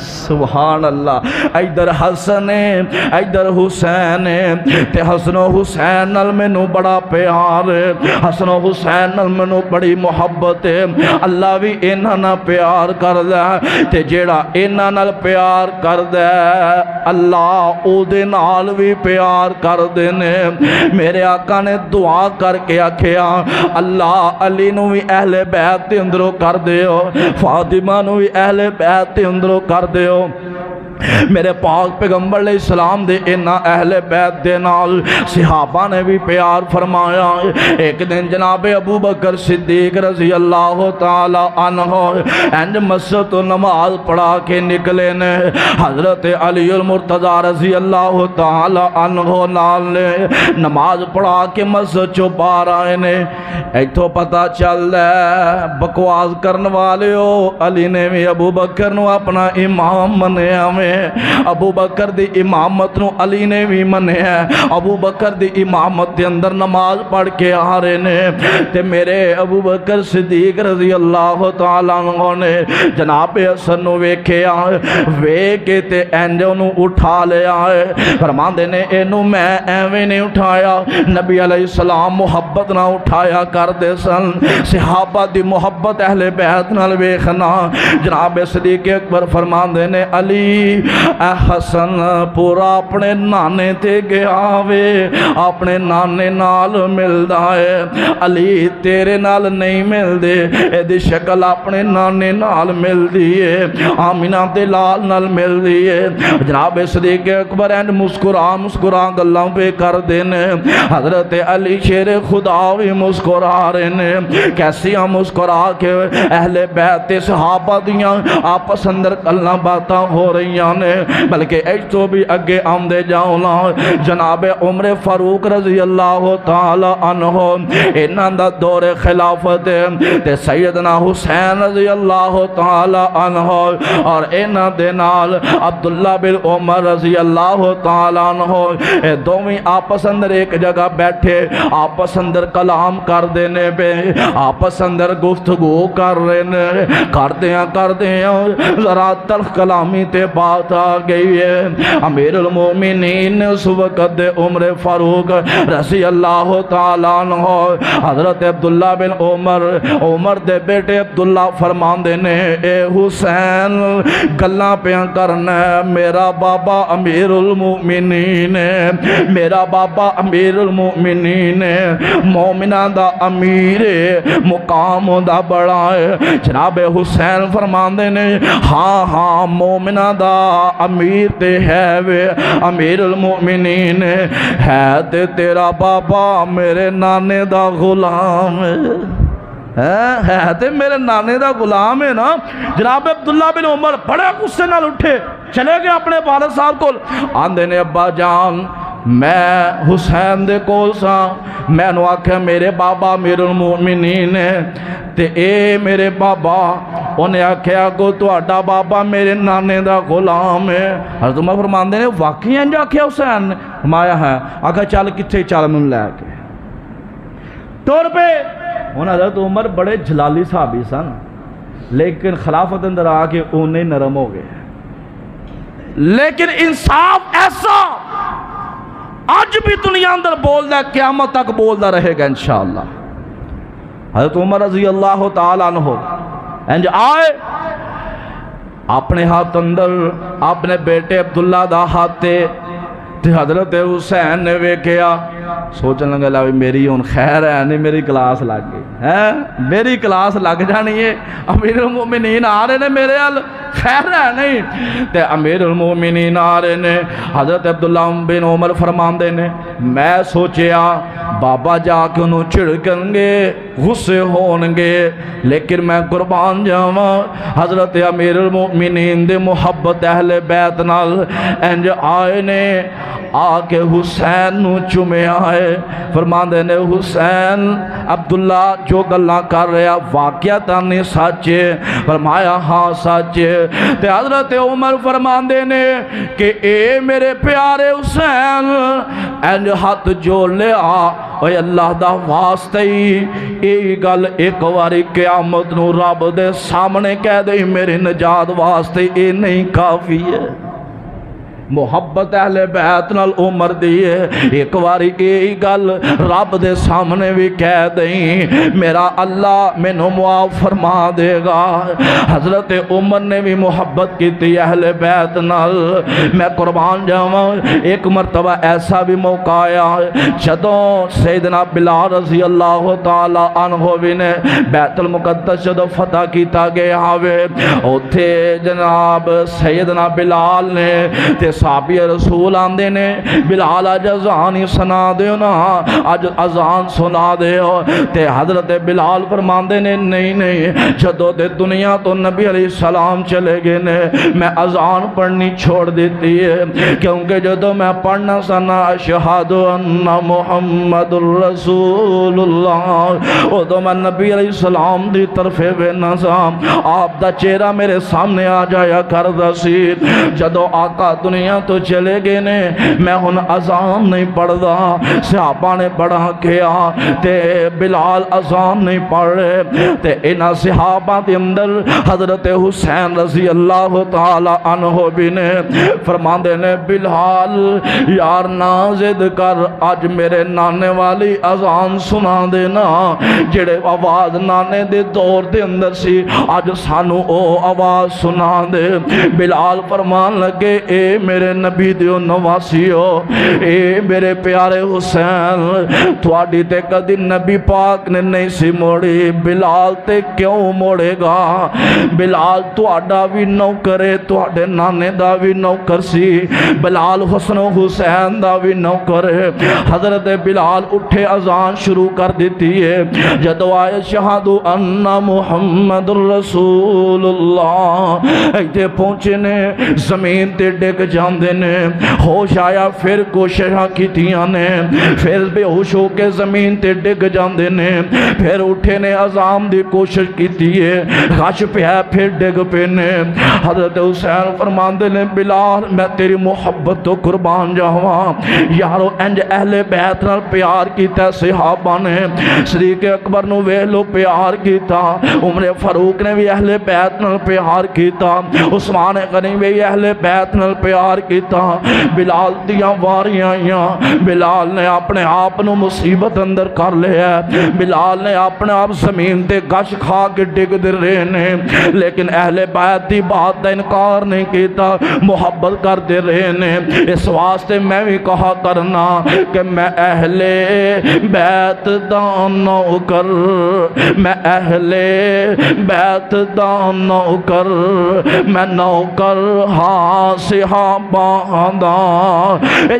سبحان اللہ، ادھر حسن ادھر حسین تے حسن و حسین نال مینوں بڑا پیار ہے، حسن و حسین نال مینوں بڑی محبت ہے، اللہ بھی انہاں نال پیار کردا ہے تے جیڑا انہاں نال پیار کردا ہے اللہ او دے نال بھی پیار کردے نے۔ میرے آقا نے دعا کر کے آکھیا اللہ علی نو بھی اہل بیت دے اندروں کر دیو، فاطمہ نو بھی اہل بیت دے اندروں کر دیو۔ میرے پاک پیغمبر علیہ السلام دے انہاں اہل بیت دے نال صحابہ نے بھی پیار فرمایا۔ ایک دن جناب ابو بکر صدیق رضی اللہ تعالی عنہ انج مسجد تو نماز پڑھا کے نکلے نے، حضرت علی المرتضی رضی اللہ تعالی عنہ نال نے نماز پڑھا کے مسجد چو باہر آئے نے۔ ایتھوں پتہ چل ہے بکواس کرن والے ہو، علی نے بھی ابو بکر نو اپنا امام منیا میں، ابو بکر دی امامت نو علی نے بھی منیا، ابو بکر دی امامت دے اندر نماز پڑھ کے آ رہے نے تے میرے ابو بکر صدیق رضی اللہ تعالیٰ عنہ نے جناب حسن نو ویکھیا، ویکھے تے انجو نو اٹھا لیا ہے، فرماندے نے اینو میں ایویں نہیں اٹھایا، نبی علیہ السلام محبت نہ اٹھایا کر دے سن، صحابہ دی محبت اہل بیت نال ویکھنا۔ جناب صدیق اکبر فرماندے نے علی اے حسن پورا اپنے نانے تے گیا وے، اپنے نانے نال ملدا ہے، علی تیرے نال نہیں مل دے، اے دی شکل اپنے نانے نال مل دیئے، آمینہ دے لال نال مل دیئے۔ جناب صدیق اکبر اینڈ مسکرا گلاں پہ کر دینے، حضرت علی شیر خدا بھی مسکرا رہے نے، کیسیاں مسکرا کے اہل بیت صحابہ دیاں آپس اندر گلاں باتاں ہو رہی نے، بلکہ ایک تو بھی اگے آمدے جاؤنا جناب عمر فاروق رضی اللہ تعالی عنہ انہاں دا دور خلافت تے سیدنا حسین رضی اللہ تعالی عنہ اور انہاں دے نال عبداللہ بن عمر رضی اللہ تعالی عنہ اے دوویں آپس اندر ایک جگہ بیٹھے، آپس اندر کلام کر دینے پہ، آپس اندر گفتگو کر رہے نے، کر دیاں ذرا تلخ کلامی تے بات آ گئی ہے۔ امیر المومنین اس وقت دے عمر فاروق رضی اللہ تعالیٰ عنہ حضرت عبداللہ بن عمر دے بیٹے عبداللہ فرماندے نے اے حسین گلاں پیاں کرنا ہے، میرا بابا امیر المومنین ہے، میرا بابا امیر المومنین ہے، مومنہ دا امیر مقام دا بڑا ہے۔ جناب حسین فرماندے نے ہاں مومنہ دا امیر تے ہے وے، امیر المؤمنین ہے تے تیرا بابا میرے نانے دا غلام ہے تے میرے نانے دا غلام ہے نا۔ جناب عبداللہ بن عمر بڑے غصے نال اٹھے چلے گئے اپنے والد صاحب کو، آندے نے ابا جان میں حسین دے کول سا، میں نو آکھیا میرے بابا امیر المؤمنین ہے تے اے میرے بابا، انہیں آکھیا کو تہاڈا بابا میرے نانے دا غلام ہے۔ حضرت عمر فرماندے نے واقعی انج آکھیا حسین؟ فرمایا ہے، آکھا چل کتھے چل میں لے کے ٹر پہ۔ ہن حضرت عمر بڑے جلالی صحابی سن، لیکن خلافت اندر آ کے اونے نرم ہو گئے، لیکن انصاف ایسا آج بھی دنیا اندر بولدا ہے، قیامت تک بولدا رہے گا انشاءاللہ۔ حضرت عمر رضی اللہ تعالیٰ عنہ انج آئے، اپنے ہاتھ اندر اپنے بیٹے عبداللہ دا ہاتھ تے حضرت حسین نے ویکھیا، سوچن لگا لاوی میری ہن خیر ہے نہیں، میری کلاس لگ گئی ہے، میری کلاس لگ جانی ہے، امیر المومنین آ رہے نے میرے حال، خیر ہے نہیں تے امیر المومنین آ رہے نے۔ حضرت عبداللہ بن عمر فرماندے نے میں سوچیا بابا جا کے انہوں چھڑکن گے، غصے ہونگے، لیکن میں قربان جاواں حضرت امیر المومنین دے محبت اہل بیت نال انج آئے نے، آ کے حسین نو چومیا فرمایا ہے، فرماندے نے حسین عبداللہ جو گلاں کر رہا واقعہ نہیں سچ ہے؟ فرمایا ہاں سچ ہے۔ تے حضرت عمر فرماندے نے کہ اے میرے پیارے حسین اینج ہاتھ جوڑ لیا، اے اللہ دا واسطے ہی گل ایک واری قیامت نو رب دے سامنے کہہ دے میری نجات واسطے اے نہیں کافی ہے۔ محبت اہل بیت نال عمر دی ہے، ایک واری یہی گل رب دے سامنے بھی کہہ دیں میرا اللہ مینوں معاف فرما دے گا۔ حضرت عمر نے بھی محبت کی تھی اہل بیت نال۔ میں قربان جاواں ایک مرتبہ ایسا بھی موقع آیا جدوں سیدنا بلال رضی اللہ تعالی عنہ بھی نے بیت المقدس جدوں فتح کیتا گیا ہوئے، اوتھے جناب سیدنا بلال نے تے صحابی رسول آندے نے بلال اج اذان ہی سنا دیو نا، اج اذان سنا دیو۔ تے حضرت بلال فرماندے نے نہیں جدوں دے دنیا تو نبی علیہ السلام چلے گئے نے میں اذان پڑھنی چھوڑ دیتی ہے، کیونکہ جدوں میں پڑھنا سنا اشہد ان محمد الرسول اللہ، ادو میں نبی علیہ السلام دی طرف وینا سا، آپ دا چہرہ میرے سامنے آ جایا کردا سی۔ جدوں آقا دنیا تو چلے گئے نے میں ہن اذان نہیں پڑھدا، صحابہ نے پڑھا کیا تے بلال اذان نہیں پڑھ رہے، تے انہاں صحابہ دے اندر حضرت حسین رضی اللہ تعالی عنہ بھی نے فرماندے نے بلال یار نہ ضد کر، اج میرے نانے والی اذان سنا دینا، جڑے آواز نانے دے دور دے اندر سی اج سانو او آواز سنا دے۔ بلال فرمان لگے اے میرے نبی دیو نواسیو، اے میرے پیارے حسین تواڈی تے کدی نبی پاک نے نہیں سی موڑی، بلال تے کیوں موڑے گا؟ بلال تواڈا بھی نوکر ہے، تواڈے نانے دا بھی نوکر سی، بلال حسن و حسین دا بھی نوکر ہے۔ حضرت بلال اٹھے اذان شروع کر دیتی ہے، جدو آئے شہاد ان محمد الرسول اللہ ایتے پہنچے نے زمین تے ڈگ جاندے نے، ہوش آیا پھر کوششاں کیتیاں نے، پھر بے ہوش ہو کے زمین تے ڈگ جاندے نے، پھر اٹھے نے اذان دی کوشش کیتی ہے، غش پہ پھر ڈگ پہ نے۔ حضرت حسین فرماندے نے بلال میں تیری محبت تو قربان جاواں، یارو انج اہل بیت نال پیار کیتا صحابہ نے، صدیق اکبر نو ویکھ لو پیار کیتا، عمر فاروق نے بھی اہل بیت نال پیار کیتا، عثمان غنی بھی اہل بیت نال پیار کیتا۔ بلال دیاں واریاں آئیاں، بلال نے اپنے آپ نو مصیبت اندر کر لیا، بلال نے اپنے آپ زمین تے گش کھا کے ڈگ دے رہے نے، لیکن اہل بیت دی بات دا انکار نہیں کیتا، محبت کر دے رہے نے۔ اس واسطے میں بھی کہا کرنا کہ میں اہل بیت دا نوکر، میں اہل بیت دا نوکر، میں نوکر ہاں صحابہ دا،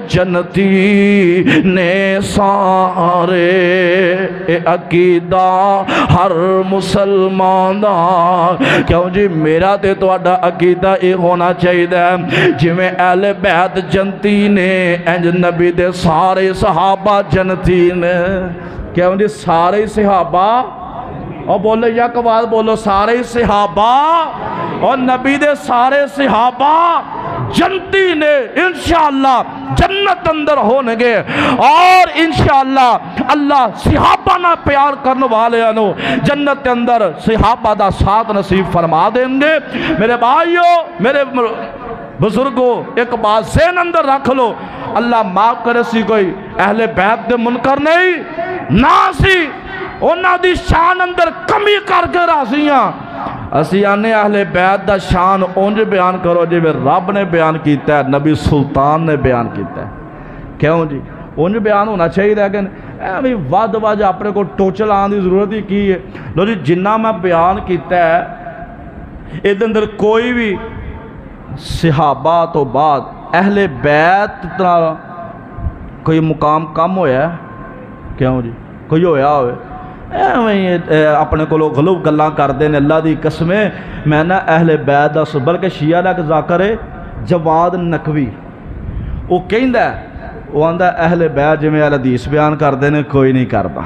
جنتی نے سارے اے عقیدہ ہر مسلمان دا۔ کیوں جی میرا تے تواڈا عقیدہ اے ہونا چاہیے جی میں اہل بیت جنتی نے، انج نبی دے سارے صحابہ جنتی نے۔ کیوں جی سارے صحابہ، اور بولو یک آواز بولو سارے صحابہ اور نبی دے سارے صحابہ جنتی نے، انشاءاللہ جنت اندر ہونے گے، اور انشاءاللہ اللہ صحابہ نہ پیار کرنے والے انو جنت اندر صحابہ دا ساتھ نصیب فرما دیں گے۔ میرے بھائیو میرے بزرگوں ایک بات ذہن اندر رکھ لو، اللہ معاف کرے سی کوئی اہل بیت دے منکر نہیں نہ سی انہاں دی شان اندر کمی کر کے راضیاں، اسی آنے اہل بیت دا شان اونج بیان کرو جی رب نے بیان کیتا ہے، نبی سلطان نے بیان کیتا ہے۔ کیوں جی اونج بیان ہونا چاہیے، لیکن بھی ود وج اپنے کو ٹوچل آن دی ضرورت ہی کی ہے۔ لو جی جنہ میں بیان کیتا ہے اس اندر کوئی بھی صحابہ تو بعد اہل بیت کوئی مقام کم ہویا ہے؟ کیوں جی کوئی ہویا ہوئے؟ اپنے کو لوگ غلوب گلاں کر دیں اللہ دی قسمیں میں نا اہل بیت دا بلکہ شیعہ دا ذاکر ہے جواد نقوی وہ کہندا ہے وہ آندا اہل بیت جویں اہل حدیث بیان کرتے ہیں کوئی نہیں کرتا.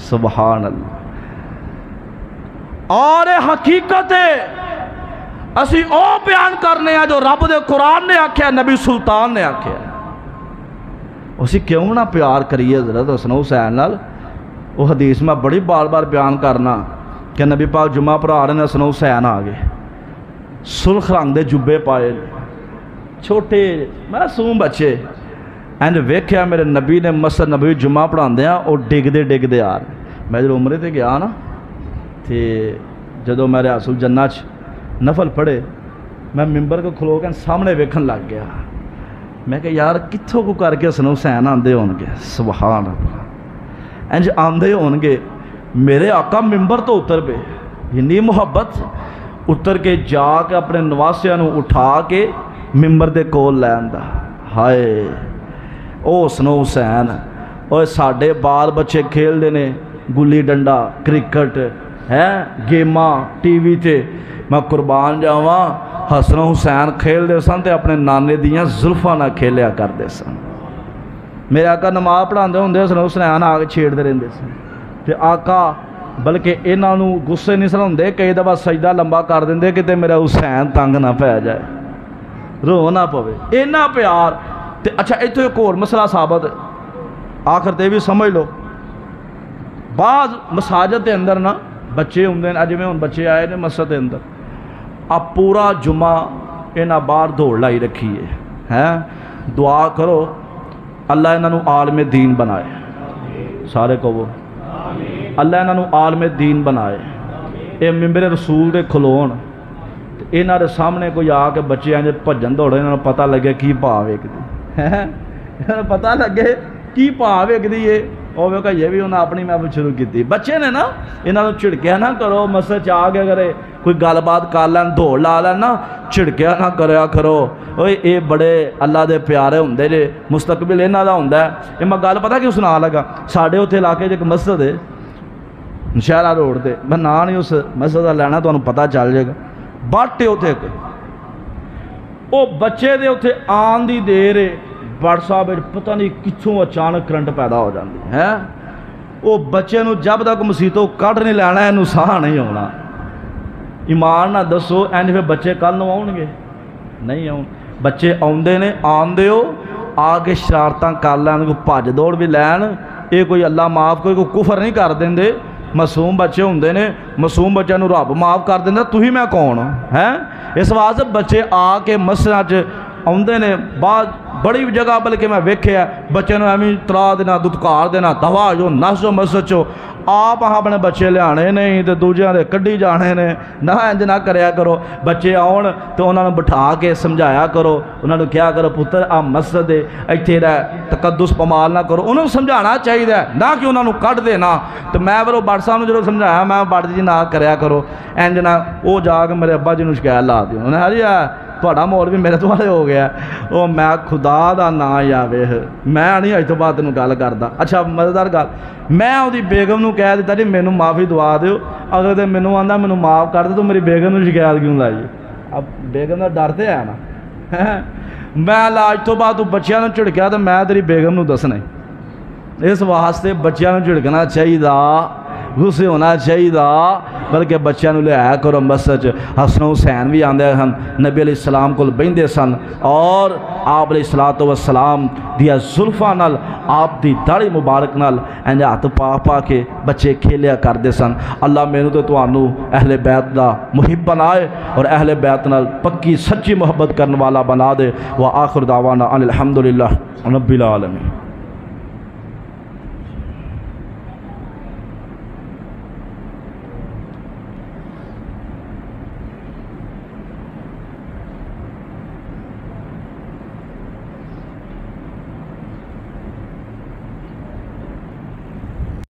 سبحان اللہ. اور حقیقت ہے اسی او بیان کرنے ہیں جو رب دے قرآن نے آکھیا نبی سلطان نے آکھیا. اسی کیوں نہ پیار کریے حضرت حسن حسین نال. وہ حدیث میں بڑی بار بار بیان کرنا کہ نبی پاک جمعہ پڑھا رہے ہیں حسن حسین آ گئے سرخ رنگ دے جبے پائے چھوٹے معصوم بچے اینج ویکھیا میرے نبی نے مسجد نبی جمعہ پڑھاندے ہیں اور ڈگدے ڈگدے آ رہے. میں جب عمرے تے گیا نا تے جدو میں ریاض الجنہ نفل پڑھے میں ممبر کو کھلو کے سامنے ویکھن لگ گیا. میں کہ یار کتھوں کو کر کے حسن حسین آندے ہون گے. سبحان اللہ. انج آندے ہون گے میرے آقا ممبر تو اتر پہ اتنی محبت اتر کے جا کے اپنے نواسیاں نو اٹھا کے ممبر دے کول لے آندا. ہائے او حسن حسین اوے ساڈے بال بچے کھیل دے نے گلی ڈنڈا کرکٹ ہے گیماں ٹی وی تے میں قربان جاواں حسن حسین کھیل دے سن تے اپنے نانے دیاں زلفاں نہ کھیلیا کردے سن. میرے آقا نماز پڑھاندے ہوندے حسن حسین آ کے چھیڑ دے رہندے سن تے آقا بلکہ انہاں نو غصے نہیں سن ہوندے کئی دفعہ سجدہ لمبا کر دیندے کہ تے میرا حسین تنگ نہ پے جائے رو نہ پوے اینا پیار. تے اچھا ایتھے ایک اور مسئلہ ثابت آخر تے بھی سمجھ لو. بعض مساجد دے اندر نا بچے ہوندے نے جویں ہن بچے آئے نے مسجد دے اندر اب پورا جمعہ انہاں باہر دوڑ لائی رکھی ہے. دعا کرو اللہ انہاں نو عالم دین بنائے. سارے کہو اللہ انہاں نو عالم دین بنائے. اے ممبر رسول دے کھلون انہاں دے سامنے کوئی آ کے بچے آئیں بھجن دوڑے انہاں نو پتہ لگے کی پا ویکھدی ہے پتہ لگے کی پا ویکھدی ہے. وہ کہ یہ بھی انہیں اپنی محفل شروع کی تھی. بچے نے نا انہوں نے چھڑکیا نہ کرو مسجد آ کے کرے کوئی گل بات کر لین دوڑ لا لین نا چھڑکیا نہ کریا کرو. اوے اے بڑے اللہ دے پیارے ہوندے جے مستقبل انہاں دا ہوندا ہے. یہ میں گل پتہ کیوں سنا لگا ساڈے اوتھے علاقے ایک مسجد ہے شہرا روڈ تے میں نا نہیں اس مسجد دا لینا تانوں پتہ چل جائے گا. بٹ اوتھے او بچے دے اوتھے آن دی دیر ہے بڑ صاحب پتہ نہیں کتھوں اچانک کرنٹ پیدا ہو جاندی ہے. وہ بچے نو جب تک مسیتوں کڈ نہیں لینا اینو ساہ نہیں ہونا. ایمان نہ دسو اینج پھر بچے کل نو آؤن گے نہیں آؤن. بچے آندے نے آندے ہو آ کے شرارتاں کر لین کوئی بھج دوڑ بھی لین. یہ کوئی اللہ معاف کوئی کفر نہیں کر دیندے. معصوم بچے ہوندے نے معصوم بچوں نو رب معاف کر دیندا. تُہی میں کون ہے اس واسطے بچے آ کے مسجد آندے نے. بعد بڑی جگہ بلکہ میں ویکھیا بچے نو ایویں ترا دینا دتکار دینا دوا جو نس جو مسجد چو آپ اپنے بچے لیانے نہیں تو دوجیاں دے کڈی جانے نے. نہ انج نہ کریا کرو. بچے آن تو انہاں نوں بٹھا کے سمجھایا کرو. انہاں نوں کیا کرو پتر آ مسجد ہے ایتھے رہ تقدس پمال نہ کرو. انہوں سمجھانا چاہیے نہ کہ انہاں نوں کڈ دینا. تو میں پھر وہ بٹ صاحب نوں جدوں سمجھایا میں بٹ جی نہ کریا کرو انج نہ. وہ جا کے میرے ابا جی نوں شکایت لا دی. انہوں نے ہری تھوڑا مول بھی میرے والے ہو گیا. وہ میں خدا دا نا یا ویخ میں نہیں اج تو بعد تینوں گل کردا. اچھا مزیدار گل میں وہ بیگم نوں کہہ دیتا جی مینوں معافی دعا دیو. اگلے دن مینوں آندا مینوں معاف کر دے تو میری بیگم نوں شکایت کیوں لائی. اب بیگم دا ڈر تے ہے نا. میں اج تو بعد تو بچیاں نوں جھڑکیا تو میں تیری بیگم نوں دسنا. اس واسطے بچیاں نوں جھڑکنا چاہیے غصے ہونا چاہیے بلکہ بچیاں نوں لے آیا کرو مسجد. حسن حسین بھی آندے ہن نبی علیہ السلام کول بہندے سن اور آپ علیہ الصلوۃ والسلام دیا زلفاں نال آپ دی داڑھی مبارک نال انج ہاتھ پا پا کے بچے کھیلیا کردے سن. اللہ مینوں تے تانوں اہل بیت دا محب بنائے اور اہل بیت نال پکی سچی محبت کرن والا بنا دے. وآخر دعوانا ان الحمدللہ رب العالمین.